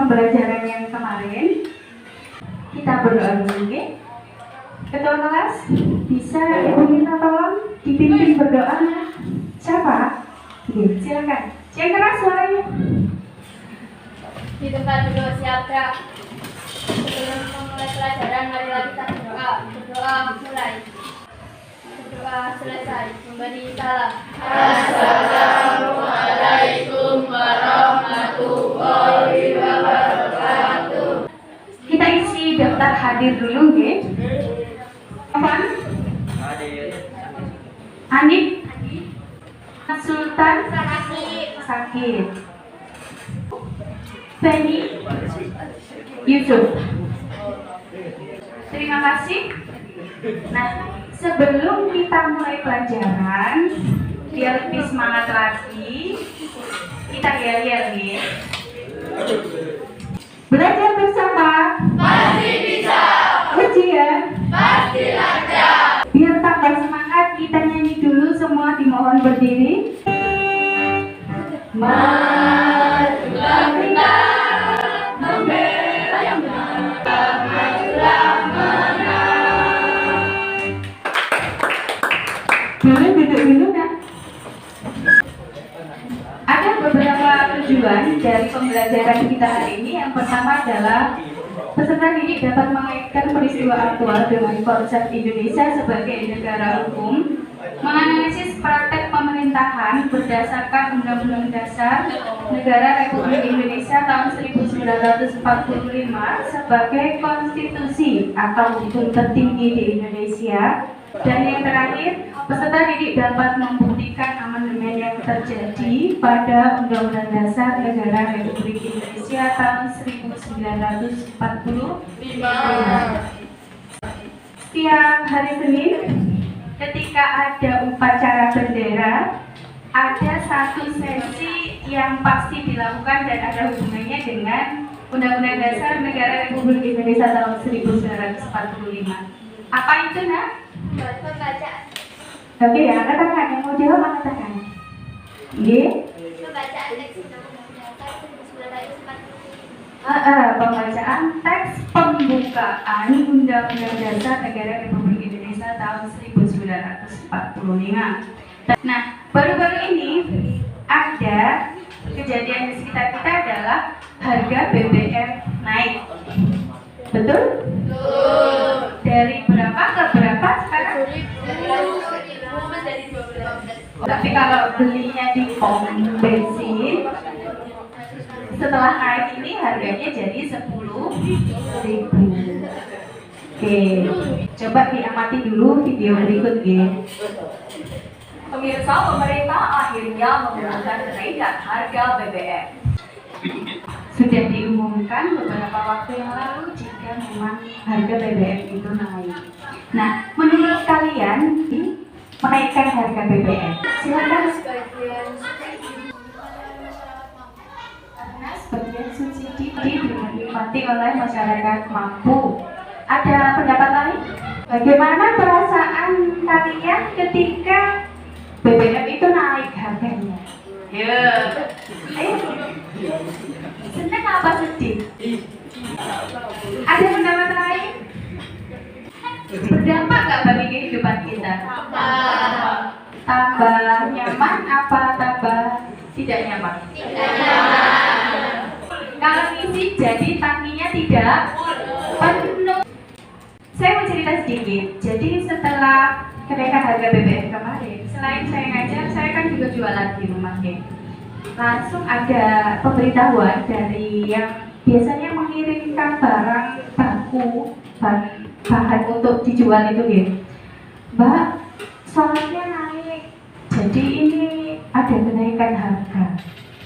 pembelajaran yang kemarin. Kita berdoa dulu, oke? Ketua kelas, bisa Ibu minta tolong dipimpin berdoa? Siapa? Oke, silakan. Yang keras suaranya. Di tempat duduk siap gerak. Sebelum memulai pelajaran, marilah kita berdoa. Berdoa mulai. Berdoa selesai. Memberi salam. Assalamualaikum warahmatullahi wabarakatuh. Kita isi daftar hadir dulu, oke? Apaan? Hanif? Sultan? Sakit. Bani? Yusuf. Terima kasih. Nah, sebelum kita mulai pelajaran, biar lebih semangat lagi, kita yel-yel nih. Belajar bersama Pasti bisa, ujian pasti lancar. biar tambah semangat, kita nyanyi dulu semua, dimohon berdiri. Majulah kita, membela yang benar, majulah menang. Boleh duduk dulu kan? Ada beberapa tujuan dari pembelajaran kita hari ini. Yang pertama adalah peserta didik dapat mengaitkan peristiwa aktual dengan konsep Indonesia sebagai negara hukum, menganalisis praktek pemerintahan berdasarkan Undang-Undang Dasar Negara Republik Indonesia tahun 1945 sebagai konstitusi atau hukum tertinggi di Indonesia. Dan yang terakhir, peserta didik dapat membuktikan amandemen yang terjadi pada Undang-Undang Dasar Negara Republik Indonesia tahun 1945. Setiap hari Senin, ketika ada upacara bendera, ada satu sesi yang pasti dilakukan dan ada hubungannya dengan Undang-Undang Dasar Negara Republik Indonesia tahun 1945. Apa itu, Nak? Pembacaan. Oke ya, angkat tangan. Yang mau jawab angkat tangan. Iya. Pembacaan teks Undang-Undang Dasar 1945. Pembacaan teks pembukaan Undang-Undang Dasar Negara Republik Indonesia tahun 1945. Nah, baru-baru ini ada kejadian di sekitar kita adalah harga BBM naik. Betul? Dari berapa ke berapa sekarang? Tapi kalau belinya di pom bensin, setelah naik ini harganya jadi 10.000. Oke, coba diamati dulu video berikut ya. Pemirsa, pemerintah akhirnya mengumumkan kenaikan harga BBM. Sudah diumumkan beberapa waktu yang lalu jika memang harga BBM itu naik. Nah, menurut kalian menaikkan harga BBM, silakan. Karena sebagian subsidi dinikmati oleh masyarakat mampu. Ada pendapat lain? Bagaimana perasaan kalian ketika BBM itu naik harganya? Ya, ayo. Senang apa sedih? Ada pendapat lain? Berdampak nggak bagi kehidupan kita? Tambah nyaman apa tambah tidak nyaman? Kalau ngisi jadi tangkinya tidak penuh. Saya mau cerita sedikit. Jadi setelah kenaikan harga BBM kemarin, selain saya ngajar, saya kan juga jualan di rumah ya. Langsung ada pemberitahuan dari yang biasanya mengirimkan barang baku, bahan untuk dijual itu gitu. Mbak, soalnya naik, jadi ini ada kenaikan harga.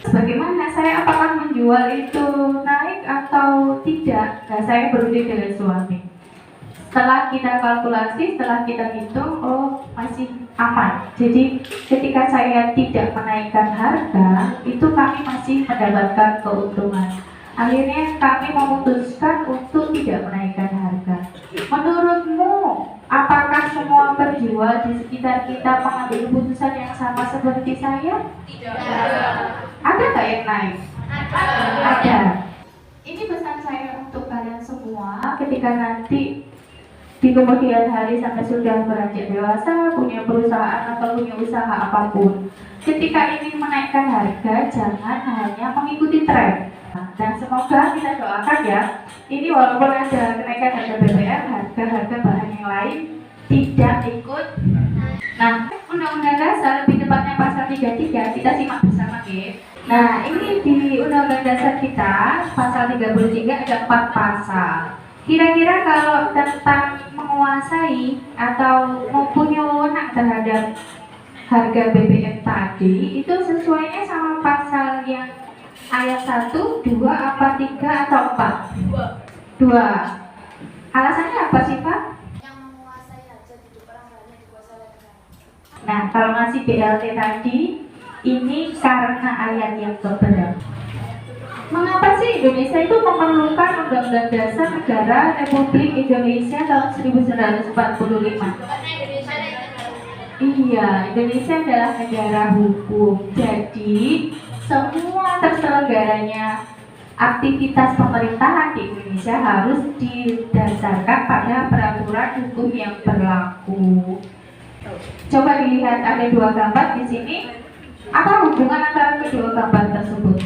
Bagaimana saya apakah menjual itu naik atau tidak? Nah, saya berundi dengan suami. Setelah kita kalkulasi, setelah kita hitung, oh masih aman. Jadi ketika saya tidak menaikkan harga, itu kami masih mendapatkan keuntungan. Akhirnya kami memutuskan untuk tidak menaikkan harga. Menurutmu, apakah semua penjual di sekitar kita mengambil keputusan yang sama seperti saya? Tidak. Ada nggak yang naik? Ada. Ini semua ketika nanti di kemudian hari sampai sudah beranjak dewasa, punya perusahaan atau punya usaha apapun, ketika ingin menaikkan harga jangan hanya mengikuti tren. Dan semoga kita doakan ya, ini walaupun ada kenaikan harga BBM, harga-harga bahan yang lain tidak ikut. Nah, Undang-Undang Dasar, lebih tepatnya pasal 33, kita simak bersama ya. Nah, ini di Undang-Undang Dasar kita, pasal 33 ada 4 pasal. Kira-kira kalau tentang menguasai atau mempunyai wewenang terhadap harga BBM tadi, itu sesuainya sama pasal yang ayat 1, 2, apa 3 atau 4? 2. Alasannya apa sih Pak? Yang menguasai hajat hidup orang banyak dikuasai oleh negara. Nah, kalau ngasih BLT tadi, ini karena ayat yang keberapa? Mengapa sih Indonesia itu memerlukan Undang-Undang Dasar Negara Republik Indonesia tahun 1945? Karena Indonesia Iya, Indonesia adalah negara hukum. Jadi, semua terselenggaranya aktivitas pemerintahan di Indonesia harus didasarkan pada peraturan hukum yang berlaku. Coba dilihat ada 2 gambar di sini. Apa hubungan antara kedua gambar tersebut?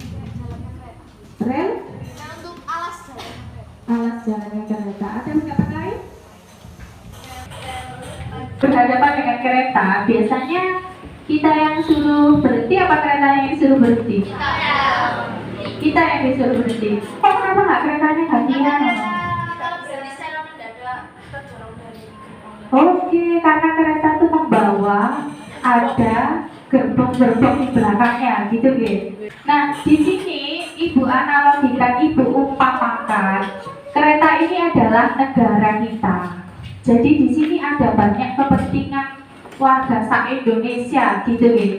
untuk jalannya kereta. Rel, Untuk alas jalannya kereta. alas jalannya kereta. Ada pendapat lain? Berhadapan dengan kereta, biasanya kita yang suruh berhenti apa kereta yang suruh berhenti? Kita yang disuruh berhenti. Kok kenapa nggak keretanya gantian? Kalau berhenti secara mendadak terdorong dari. Oke, karena kereta itu membawa ada gerbong-gerbong di belakangnya, gitu gitu. Nah, di sini ibu analogikan, ibu umpamakan kereta ini adalah negara kita. Jadi di sini ada banyak kepentingan warga se-Indonesia, gitu gitu.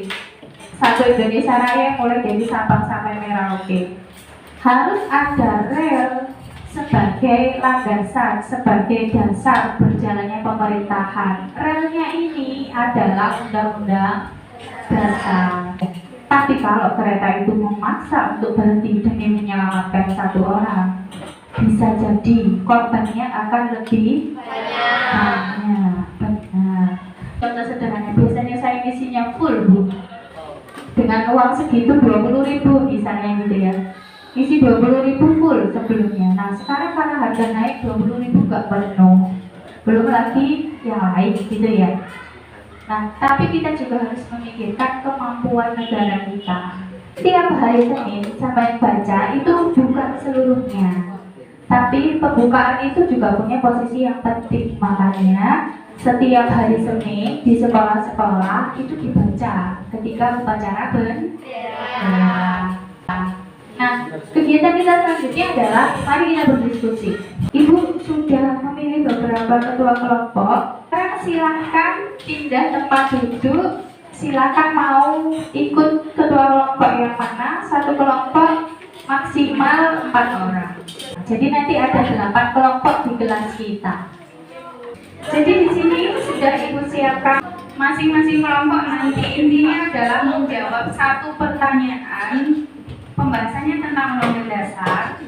Satu Indonesia Raya mulai dari Sabang sampai Merauke. Harus ada rel sebagai landasan, sebagai dasar berjalannya pemerintahan. Relnya ini adalah Undang-Undang Dasar. Tapi kalau kereta itu memaksa untuk berhenti demi menyelamatkan satu orang, bisa jadi korbannya akan lebih banyak. Benar. Contoh sederhana, biasanya saya ngisinya full Bu, dengan uang segitu 20.000 misalnya gitu ya. Isi 20.000 full sebelumnya. Nah sekarang karena harga naik 20.000 nggak penuh, belum lagi yang lain gitu ya. Nah tapi kita juga harus memikirkan kemampuan negara kita. Tiap hari Senin sampai baca itu bukan seluruhnya, tapi pembukaan itu juga punya posisi yang penting. Makanya setiap hari Senin di sekolah-sekolah itu dibaca ketika upacara bendera. Nah, kegiatan kita selanjutnya adalah mari kita berdiskusi. Ibu sudah memilih beberapa ketua kelompok. Sekarang silahkan pindah tempat duduk. Silahkan mau ikut ketua kelompok yang mana. Satu kelompok maksimal 4 orang. Jadi nanti ada 8 kelompok di kelas kita. Jadi di sini sudah ibu siapkan masing-masing kelompok. Nanti intinya adalah menjawab 1 pertanyaan. Pembahasannya tentang Undang-Undang Dasar.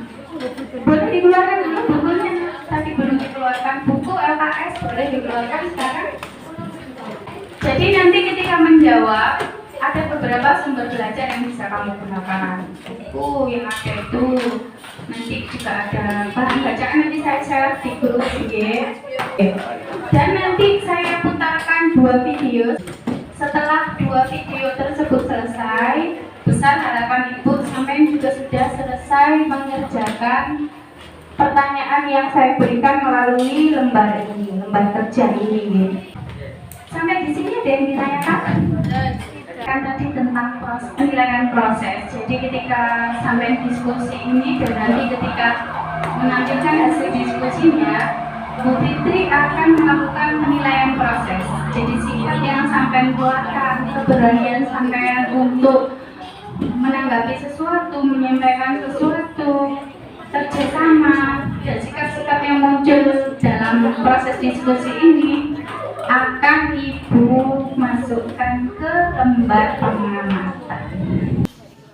Boleh dikeluarkan dulu bukunya. Tadi belum dikeluarkan buku LKS, boleh dikeluarkan sekarang. Jadi nanti ketika menjawab ada beberapa sumber belajar yang bisa kamu gunakan. Buku yang ada itu. Nanti juga ada bahan bacaan, nanti saya share di grup ya. Dan nanti saya putarkan 2 video. Setelah 2 video tersebut selesai, besar harapan ibu sampai juga sudah selesai mengerjakan pertanyaan yang saya berikan melalui lembar ini, lembar kerja ini. Sampai di sini ada yang ditanyakan? Kan tadi tentang penilaian proses. Jadi ketika sampai diskusi ini dan nanti ketika menampilkan hasil diskusinya, Bu Fitri akan melakukan penilaian proses. Jadi sikap yang sampai keluarkan, keberanian sampai untuk menanggapi sesuatu, menyampaikan sesuatu, kerjasama, dan sikap-sikap yang muncul dalam proses diskusi ini akan ibu masukkan ke lembar pengamatan.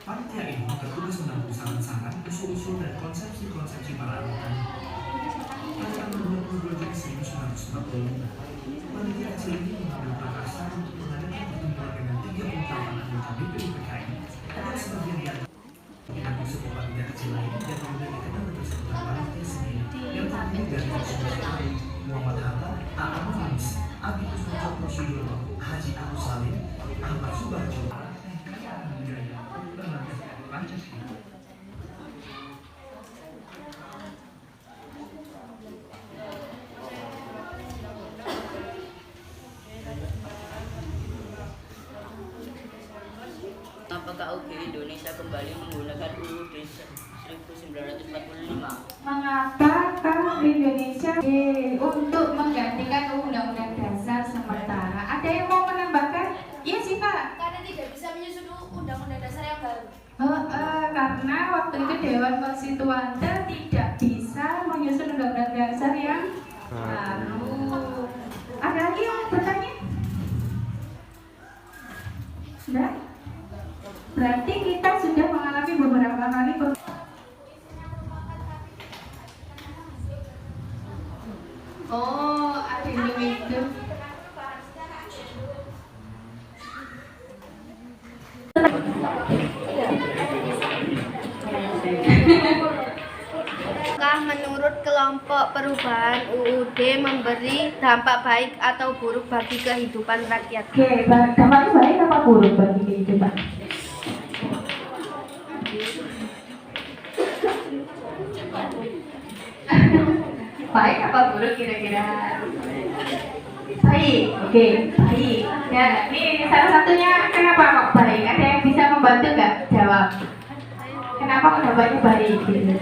Panitia ini tertulis menanggung saran-saran, usul-usul dan konsepsi para anggota. Pada tanggal 22 Juni 1945, panitia kecil ini mengambil prakarsa untuk mengadakan pertemuan dengan 38 anggota BPUPKI dan sebagian yang sebuah panitia kecil lain dan kemudian dikenal tersebut panitia sendiri yang terdiri dari Rasulullah Muhammad Hatta, A.A. Manis, Abi Kusnocokro Sudono, Haji Agus Salim, Ahmad Subarjo. Apakah UGI Indonesia kembali menggunakan UUD 1945? Mengapa Indonesia untuk menggantikan Undang-Undang Dasar sementara? Ada yang mau menambahkan? Iya sih Pak. Karena tidak bisa menyusun undang-undang dasar yang baru. Karena waktu itu Dewan Konstituante tidak bisa menyusun Undang-Undang Dasar yang baru. Ada lagi yang bertanya? Sudah? Berarti kita sudah mengalami beberapa kali adendum itu. Apakah menurut kelompok perubahan UUD memberi dampak baik atau buruk bagi kehidupan rakyat? Oke, dampaknya baik apa buruk bagi kehidupan? Baik apa buruk kira-kira? Baik, oke, baik. Ya, ini salah satunya kenapa kok baik? Ada yang bisa membantu nggak jawab? Kenapa kok dampaknya baik? Gitu?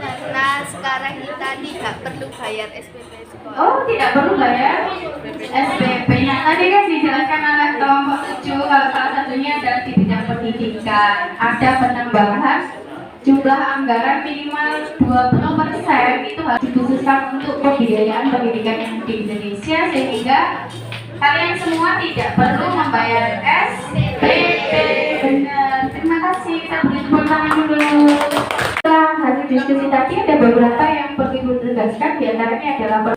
Karena sekarang kita tidak perlu bayar SPP sekolah. Oh, tidak perlu bayar SPP. Nah, tadi kan dijelaskan oleh kelompok 7 kalau salah satunya adalah di bidang pendidikan. Ada penambahan jumlah anggaran minimal 20% itu harus dikhususkan untuk pembiayaan pendidikan yang di Indonesia sehingga kalian semua tidak perlu membayar SPP. Benar. Terima kasih. Kita beri tepuk tangan dulu. Setelah hasil diskusi tadi ada beberapa yang perlu Ibu tegaskan, diantaranya adalah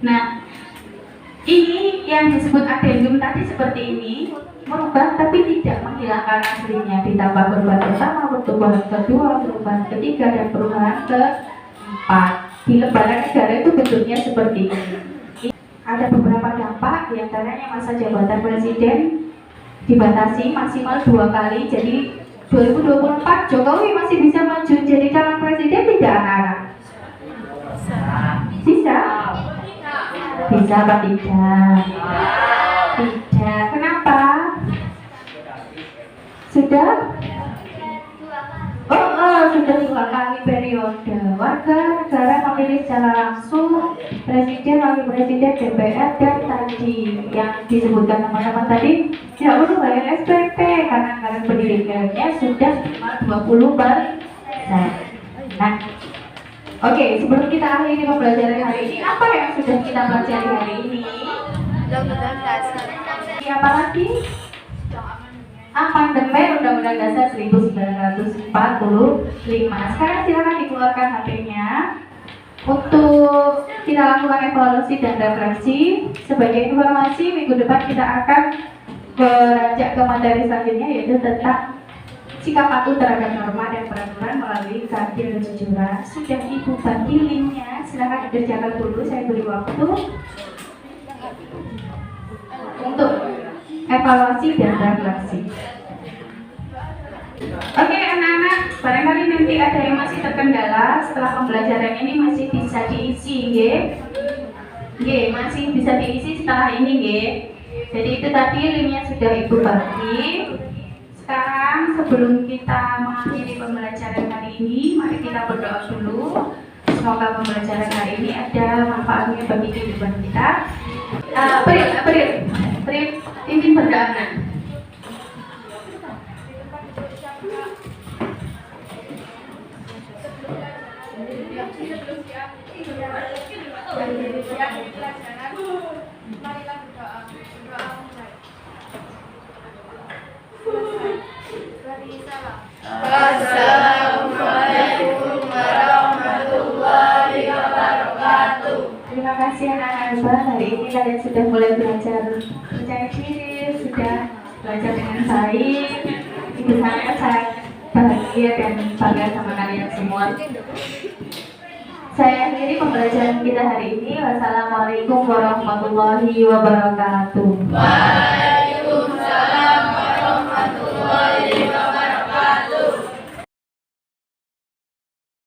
ini yang disebut adendum tadi seperti ini merubah tapi tidak menghilangkan aslinya, ditambah perubahan pertama, perubahan kedua, perubahan ketiga, dan perubahan keempat. Di lembaran negara itu bentuknya seperti ini. Ada beberapa dampak, diantaranya masa jabatan presiden dibatasi maksimal 2 kali. Jadi 2024 Jokowi masih bisa maju jadi calon presiden tidak anak-anak? Bisa? Bisa apa tidak? Tidak. Kenapa? Sudah? Sudah 2 kali periode. Warga negara memilih secara langsung presiden, wakil presiden, DPR, dan tadi yang disebutkan teman-teman tadi tidak perlu bayar SPP karena anggaran pendidikannya sudah 20%. Nah, oke, sebelum kita akhiri pembelajaran hari ini, apa yang sudah kita pelajari hari ini? Undang-undang dasar. Apa lagi? Amandemen Undang-Undang Dasar 1945. Sekarang silakan dikeluarkan HP-nya untuk kita lakukan evaluasi dan refleksi. Sebagai informasi, minggu depan kita akan beranjak ke materi selanjutnya, yaitu tentang sikap patuh terhadap norma dan peraturan melalui keadilan dan kejujuran. Sudah Ibu bagi linknya, silakan dikerjakan dulu. Saya beri waktu untuk evaluasi dan refleksi. Oke anak-anak, barangkali nanti ada yang masih terkendala setelah pembelajaran ini masih bisa diisi, masih bisa diisi setelah ini, Jadi itu tadi linknya sudah Ibu bagi. Sekarang sebelum kita mengakhiri pembelajaran hari ini, mari kita berdoa dulu. Semoga pembelajaran hari ini ada manfaatnya bagi kehidupan kita. Prit, pimpin berdoa. Marilah berdoa. Berdoa mulai. Assalamualaikum warahmatullahi Terima kasih anak-anak. Hari ini kalian sudah mulai belajar percaya diri, sudah belajar dengan baik. Ibu saya sangat bahagia dan bangga sama kalian semua. Saya akhiri pembelajaran kita hari ini. Wassalamualaikum warahmatullahi wabarakatuh.